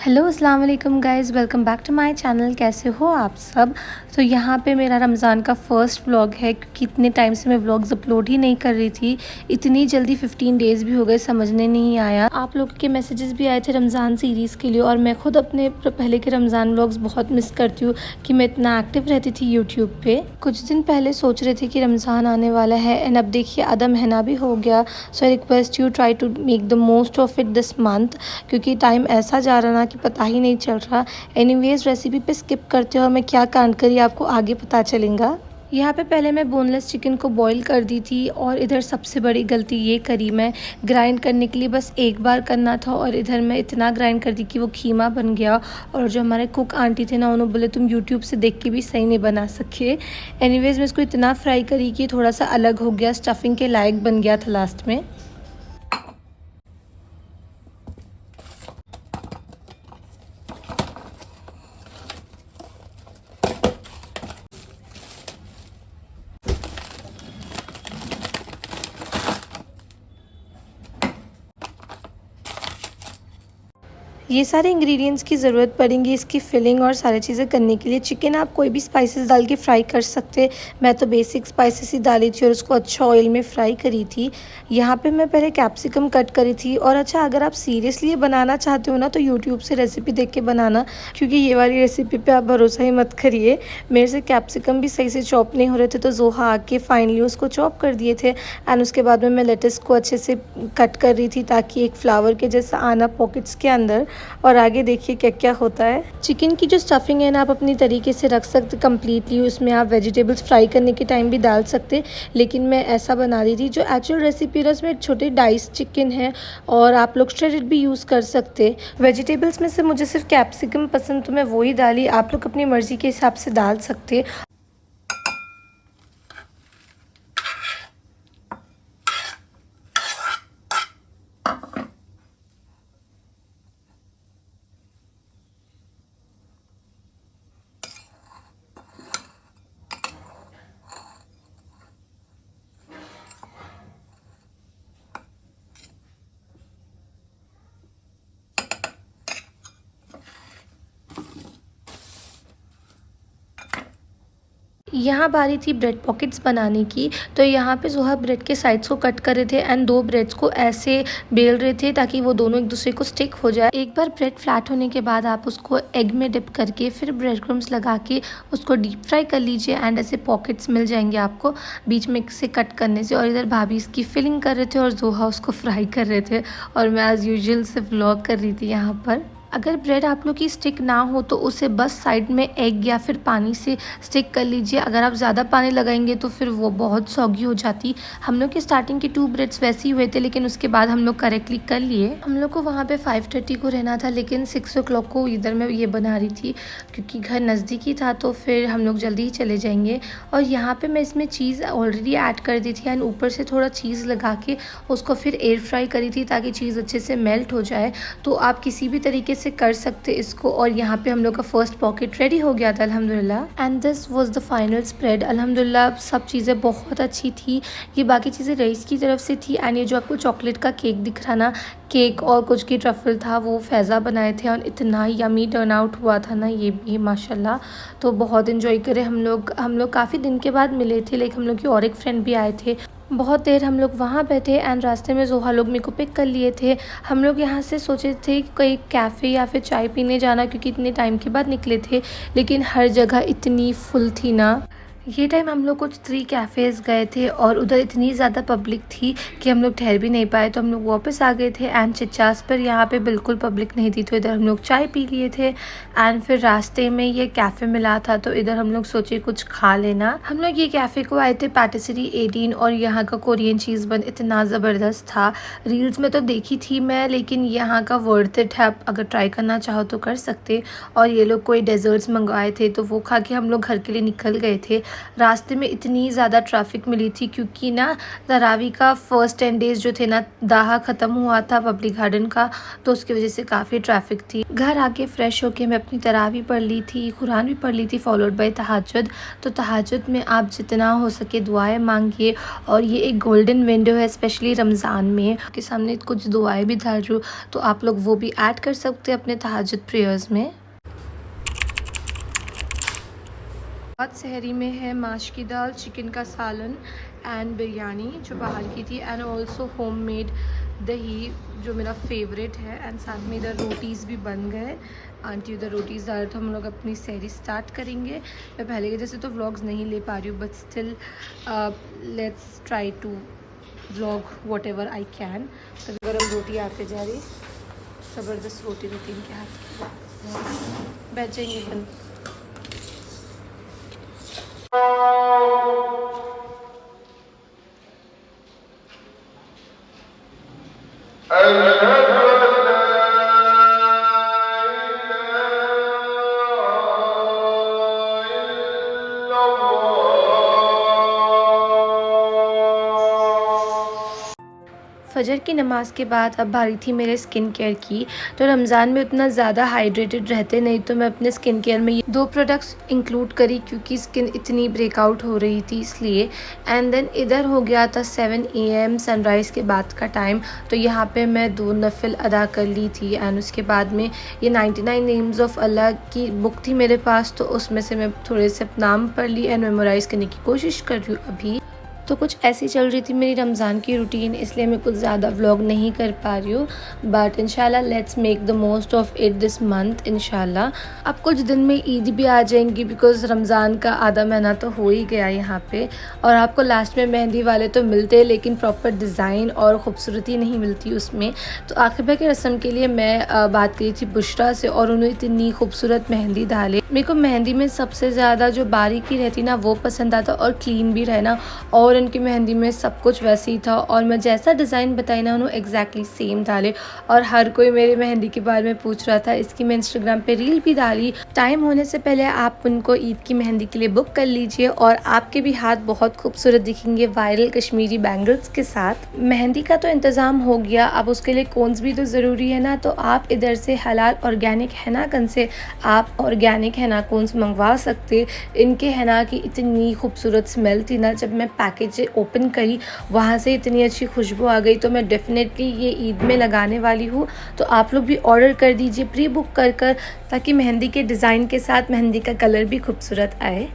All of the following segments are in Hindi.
हेलो अस्सलाम वालेकुम guys, welcome back to my channel. कैसे हो आप सब। तो यहाँ पे मेरा रमज़ान का फ़र्स्ट व्लॉग है, क्योंकि इतने टाइम से मैं व्लॉग्स अपलोड ही नहीं कर रही थी। इतनी जल्दी 15 डेज़ भी हो गए, समझने नहीं आया। आप लोगों के मैसेजेस भी आए थे रमज़ान सीरीज़ के लिए, और मैं खुद अपने पहले के रमज़ान व्लॉग्स बहुत मिस करती हूँ कि मैं इतना एक्टिव रहती थी यूट्यूब पर। कुछ दिन पहले सोच रहे थे कि रमज़ान आने वाला है, एंड अब देखिए आधा महीना भी हो गया। So I request you try to make the most of it this month, क्योंकि टाइम ऐसा जा रहा ना कि पता ही नहीं चल रहा। एनीवेज रेसिपी पे स्किप करते हो, मैं क्या कांड करी आपको आगे पता चलेगा। यहाँ पे पहले मैं बोनलेस चिकन को बॉईल कर दी थी, और इधर सबसे बड़ी गलती ये करी मैं, ग्राइंड करने के लिए बस एक बार करना था, और इधर मैं इतना ग्राइंड कर दी कि वो खीमा बन गया। और जो हमारे कुक आंटी थे ना, उन्होंने बोले तुम यूट्यूब से देख के भी सही नहीं बना सके। एनीवेज मैं इसको इतना फ्राई करी कि थोड़ा सा अलग हो गया, स्टफिंग के लायक बन गया था लास्ट में। ये सारे इंग्रेडिएंट्स की ज़रूरत पड़ेंगी इसकी फिलिंग और सारी चीज़ें करने के लिए। चिकन आप कोई भी स्पाइसेस डाल के फ्राई कर सकते। मैं तो बेसिक स्पाइसेस ही डाली थी और उसको अच्छा ऑयल में फ्राई करी थी। यहाँ पे मैं पहले कैप्सिकम कट करी थी। और अच्छा, अगर आप सीरियसली ये बनाना चाहते हो ना, तो यूट्यूब से रेसिपी देख के बनाना, क्योंकि ये वाली रेसिपी पे आप भरोसा ही मत करिए। मेरे से कैप्सिकम भी सही से चॉप नहीं हो रहे थे, तो जोहा आके फाइनली उसको चॉप कर दिए थे। एंड उसके बाद में मैं लेटस को अच्छे से कट कर रही थी, ताकि एक फ्लावर के जैसा आना पॉकेट्स के अंदर। और आगे देखिए क्या क्या होता है। चिकन की जो स्टफिंग है ना, आप अपनी तरीके से रख सकते कम्प्लीटली। उसमें आप वेजिटेबल्स फ्राई करने के टाइम भी डाल सकते, लेकिन मैं ऐसा बना रही थी। जो एक्चुअल रेसिपी है उसमें छोटे डाइस चिकन है, और आप लोग श्रेडेड भी यूज़ कर सकते। वेजिटेबल्स में से मुझे सिर्फ कैप्सिकम पसंद, तो मैं वही डाली। आप लोग अपनी मर्ज़ी के हिसाब से डाल सकते। यहाँ बारी थी ब्रेड पॉकेट्स बनाने की। तो यहाँ पे ज़ोहा ब्रेड के साइड्स को कट कर रहे थे, एंड दो ब्रेड्स को ऐसे बेल रहे थे ताकि वो दोनों एक दूसरे को स्टिक हो जाए। एक बार ब्रेड फ्लैट होने के बाद आप उसको एग में डिप करके फिर ब्रेड क्रम्स लगा के उसको डीप फ्राई कर लीजिए, एंड ऐसे पॉकेट्स मिल जाएंगे आपको बीच में से कट करने से। और इधर भाभी इसकी फिलिंग कर रहे थे और ज़ोहा उसको फ्राई कर रहे थे, और मैं एज़ यूजुअल से व्लॉग कर रही थी यहाँ पर। अगर ब्रेड आप लोग की स्टिक ना हो तो उसे बस साइड में एग या फिर पानी से स्टिक कर लीजिए। अगर आप ज़्यादा पानी लगाएंगे तो फिर वो बहुत सॉगी हो जाती। हम लोग की स्टार्टिंग के 2 ब्रेड्स वैसे ही हुए थे, लेकिन उसके बाद हम लोग करेक्टली कर लिए। हम लोग को वहाँ पे 5:30 को रहना था, लेकिन 6 o'clock को इधर मैं ये बना रही थी, क्योंकि घर नज़दीक ही था, तो फिर हम लोग जल्दी ही चले जाएंगे। और यहाँ पर मैं इसमें चीज़ ऑलरेडी ऐड कर दी थी, एंड ऊपर से थोड़ा चीज़ लगा के उसको फिर एयर फ्राई करी थी, ताकि चीज़ अच्छे से मेल्ट हो जाए। तो आप किसी भी तरीके से कर सकते इसको। और यहाँ पे हम लोग का फर्स्ट पॉकेट रेडी हो गया था अल्हम्दुलिल्लाह। And this was the final spread. अल्हम्दुलिल्लाह सब चीज़ें बहुत अच्छी थी। ये बाकी चीज़ें रईस की तरफ से थी, एंड ये जो आपको चॉकलेट का केक दिख रहा ना, केक और कुछ की ट्रफल था, वो फैज़ा बनाए थे, और इतना यमी टर्न आउट हुआ था ना ये भी माशाल्लाह। तो बहुत इन्जॉय करे हम लोग काफ़ी दिन के बाद मिले थे, लेकिन हम लोग की और एक फ्रेंड भी आए थे। बहुत देर हम लोग वहाँ बैठे, एंड रास्ते में ज़ोहा लोग मेरे को पिक कर लिए थे। हम लोग यहाँ से सोचे थे कि कोई कैफ़े या फिर चाय पीने जाना, क्योंकि इतने टाइम के बाद निकले थे, लेकिन हर जगह इतनी फुल थी ना। ये टाइम हम लोग कुछ 3 कैफ़ेज़ गए थे, और उधर इतनी ज़्यादा पब्लिक थी कि हम लोग ठहर भी नहीं पाए, तो हम लोग वापस आ गए थे। एंड चिचास पर यहाँ पे बिल्कुल पब्लिक नहीं थी, तो इधर हम लोग चाय पी लिए थे। एंड फिर रास्ते में ये कैफ़े मिला था, तो इधर हम लोग सोचे कुछ खा लेना। हम लोग ये कैफ़े को आए थे पैटिसरी 18, और यहाँ का कोरियन चीज़ बन इतना ज़बरदस्त था। रील्स में तो देखी थी मैं, लेकिन यहाँ का वर्थ इट है। आप अगर ट्राई करना चाहो तो कर सकते। और ये लोग कोई डेजर्ट्स मंगवाए थे, तो वो खा के हम लोग घर के लिए निकल गए थे। रास्ते में इतनी ज़्यादा ट्रैफिक मिली थी क्योंकि ना तरावी का फर्स्ट 10 डेज़ जो थे ना, दाहा ख़त्म हुआ था पब्लिक गार्डन का, तो उसकी वजह से काफ़ी ट्रैफिक थी। घर आके फ़्रेश होके मैं अपनी तरावी पढ़ ली थी, कुरान भी पढ़ ली थी, फॉलोड बाय तहज्जुद। तो तहज्जुद में आप जितना हो सके दुआएं मांगिए, और ये एक गोल्डन विंडो है स्पेशली रमज़ान में। आपके सामने कुछ दुआएं भी डाल रही हूँ, तो आप लोग वो भी ऐड कर सकते हैं अपने तहज्जुद प्रेयर्स में। आज सहरी में है माश की दाल, चिकन का सालन एंड बिरयानी जो बाहर की थी, एंड ऑल्सो होममेड दही जो मेरा फेवरेट है, एंड साथ में इधर रोटीज़ भी बन गए। आंटी उधर रोटीज़ डाल, तो हम लोग अपनी सहरी स्टार्ट करेंगे। मैं पहले के जैसे तो व्लॉग्स नहीं ले पा रही हूँ, but still let's try to vlog whatever I can. तो गर्म रोटी आते जा रही, ज़बरदस्त रोटी रहती इनके हाथ की, बैठ जाएंगे बन। फजर की नमाज़ के बाद अब बारी थी मेरे स्किन केयर की। तो रमज़ान में उतना ज़्यादा हाइड्रेटेड रहते नहीं, तो मैं अपने स्किन केयर में ये 2 प्रोडक्ट्स इंक्लूड करी क्योंकि स्किन इतनी ब्रेकआउट हो रही थी इसलिए। एंड देन इधर हो गया था 7 AM सनराइज़ के बाद का टाइम, तो यहाँ पे मैं 2 नफिल अदा कर ली थी। एंड उसके बाद में ये 99 नेम्स ऑफ़ अल्लाह की बुक थी मेरे पास, तो उसमें से मैं थोड़े से नाम पढ़ ली एंड मेमोराइज़ करने की कोशिश कर रही हूँ अभी। तो कुछ ऐसी चल रही थी मेरी रमज़ान की रूटीन, इसलिए मैं कुछ ज़्यादा व्लॉग नहीं कर पा रही हूँ, बट इंशाल्लाह let's make the most of it this month इंशाल्लाह। अब कुछ दिन में ईद भी आ जाएंगी बिकॉज़ रमज़ान का आधा महीना तो हो ही गया यहाँ पे, और आपको लास्ट में मेहंदी वाले तो मिलते हैं लेकिन प्रॉपर डिज़ाइन और ख़ूबसूरती नहीं मिलती उसमें। तो आखिबा की रस्म के लिए मैं बात करी थी बुशरा से, और उन्होंने इतनी खूबसूरत मेहंदी डाले। मेरे को मेहंदी में सबसे ज़्यादा जो बारीकी रहती ना वो पसंद आता, और क्लीन भी रहना, और उनकी मेहंदी में सब कुछ वैसे ही था, और मैं जैसा डिज़ाइन बताई ना उन्होंने एग्जैक्टली सेम डाले। और हर कोई मेरी मेहंदी के बारे में पूछ रहा था, इसकी मैं इंस्टाग्राम पे रील भी डाली। टाइम होने से पहले आप उनको ईद की मेहंदी के लिए बुक कर लीजिए, और आपके भी हाथ बहुत खूबसूरत दिखेंगे वायरल कश्मीरी बैंगल्स के साथ। मेहंदी का तो इंतज़ाम हो गया, अब उसके लिए कोन्स भी तो ज़रूरी है ना, तो आप इधर से हलाल ऑर्गेनिक हैना गन से आप ऑर्गेनिक हैना कोन्स मंगवा सकते। इनके हैना की इतनी खूबसूरत स्मेल थी ना, जब मैं पैकेज ओपन करी वहाँ से इतनी अच्छी खुशबू आ गई, तो मैं डेफिनेटली ये ईद में लगाने वाली हूँ। तो आप लोग भी ऑर्डर कर दीजिए प्री बुक कर कर, ताकि मेहंदी के डिज़ाइन के साथ मेहंदी का कलर भी खूबसूरत आए।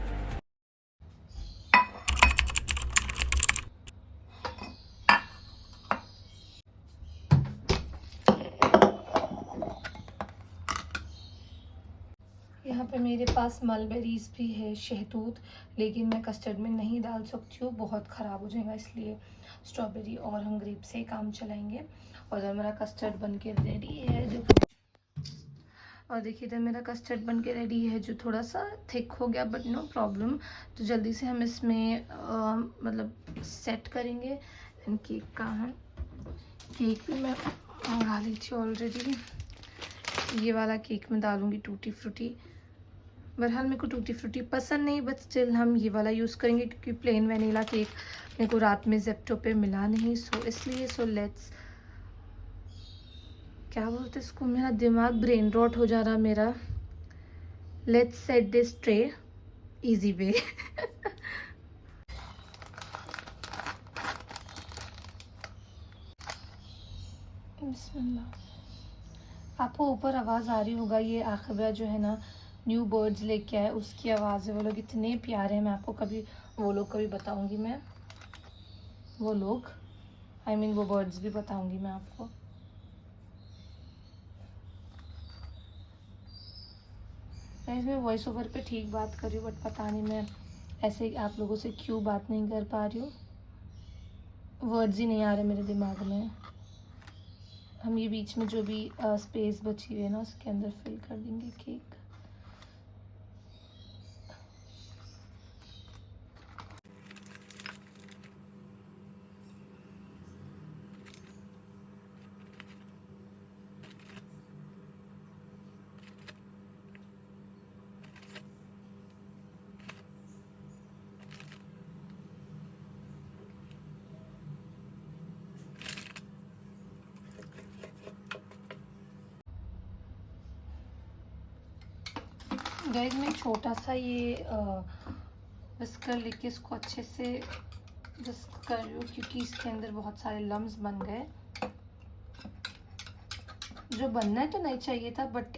यहाँ पे मेरे पास मलबेरीज़ भी है, शहतूत, लेकिन मैं कस्टर्ड में नहीं डाल सकती हूँ, बहुत ख़राब हो जाएगा, इसलिए स्ट्रॉबेरी और हम ग्रेप से काम चलाएंगे। और इधर मेरा कस्टर्ड बन के रेडी है जो, और देखिए इधर मेरा कस्टर्ड बन के रेडी है जो थोड़ा सा थिक हो गया, बट नो प्रॉब्लम। तो जल्दी से हम इसमें मतलब सेट करेंगे। एंड केक का हम केक भी मैं मंगा ली थी ऑलरेडी, ये वाला केक मैं डालूँगी टूटी फ्रूटी। बहरहाल मेरे को टूटी फ्रूटी पसंद नहीं, बट स्टिल हम ये वाला यूज़ करेंगे क्योंकि प्लेन वनीला केक मेरे को रात में जेप्टो पे मिला नहीं, सो इसलिए लेट्स, क्या बोलते इसको, मेरा दिमाग ब्रेन रॉट हो जा रहा मेरा। Let's set this tray easy way. बिस्मिल्लाह। आपको ऊपर आवाज़ आ रही होगा, ये आखिबा जो है ना न्यू बर्ड्स लेके आए, उसकी आवाज़ है। वो लोग इतने प्यारे हैं, मैं आपको कभी वो लोग कभी बताऊंगी, मैं वो लोग आई मीन वो बर्ड्स भी बताऊंगी मैं आपको। मैं इसमें वॉइस ओवर पे ठीक बात कर रही हूँ, बट पता नहीं मैं ऐसे आप लोगों से क्यों बात नहीं कर पा रही हूँ, वर्ड्स ही नहीं आ रहे मेरे दिमाग में। हम ये बीच में जो भी स्पेस बची हुई है ना उसके अंदर फिल कर देंगे केक। गाइस मैं छोटा सा ये विस्कर लेके इसको अच्छे से विस्क कर रही हूँ क्योंकि इसके अंदर बहुत सारे लम्स बन गए। जो बनना है तो नहीं चाहिए था, बट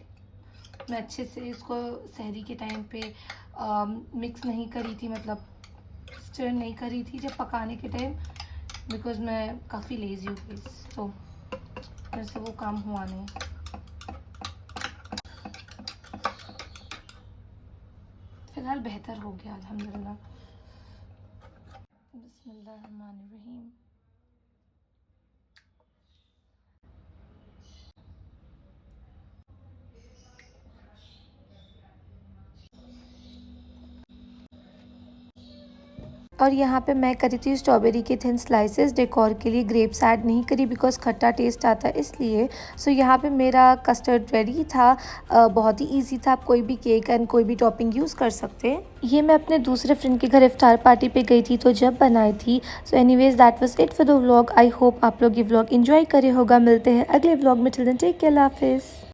मैं अच्छे से इसको सहरी के टाइम पे मिक्स नहीं करी थी, मतलब स्टर नहीं करी थी जब पकाने के टाइम, बिकॉज़ मैं काफ़ी लेज़ी हूँ प्लीज़, तो मेरे से वो काम हुआ नहीं। फ़िलहाल बेहतर हो गया अल्हम्दुलिल्लाह। बिस्मिल्लाहिर्रहमानिर्रहीम। और यहाँ पे मैं करी थी स्ट्रॉबेरी के थिन स्लाइसेस डेकोर के लिए, ग्रेप्स ऐड नहीं करी बिकॉज़ खट्टा टेस्ट आता है इसलिए। सो यहाँ पे मेरा कस्टर्ड रेडी था। बहुत ही इजी था, आप कोई भी केक एंड कोई भी टॉपिंग यूज़ कर सकते हैं। ये मैं अपने दूसरे फ्रेंड के घर इफ्तार पार्टी पे गई थी तो जब बनाई थी। So anyways that was it for the vlog. I hope आप लोग ये व्लॉग एंजॉय करे होगा। मिलते हैं अगले व्लॉग में। टिल देन टेक केयर, अल्लाह हाफिज़।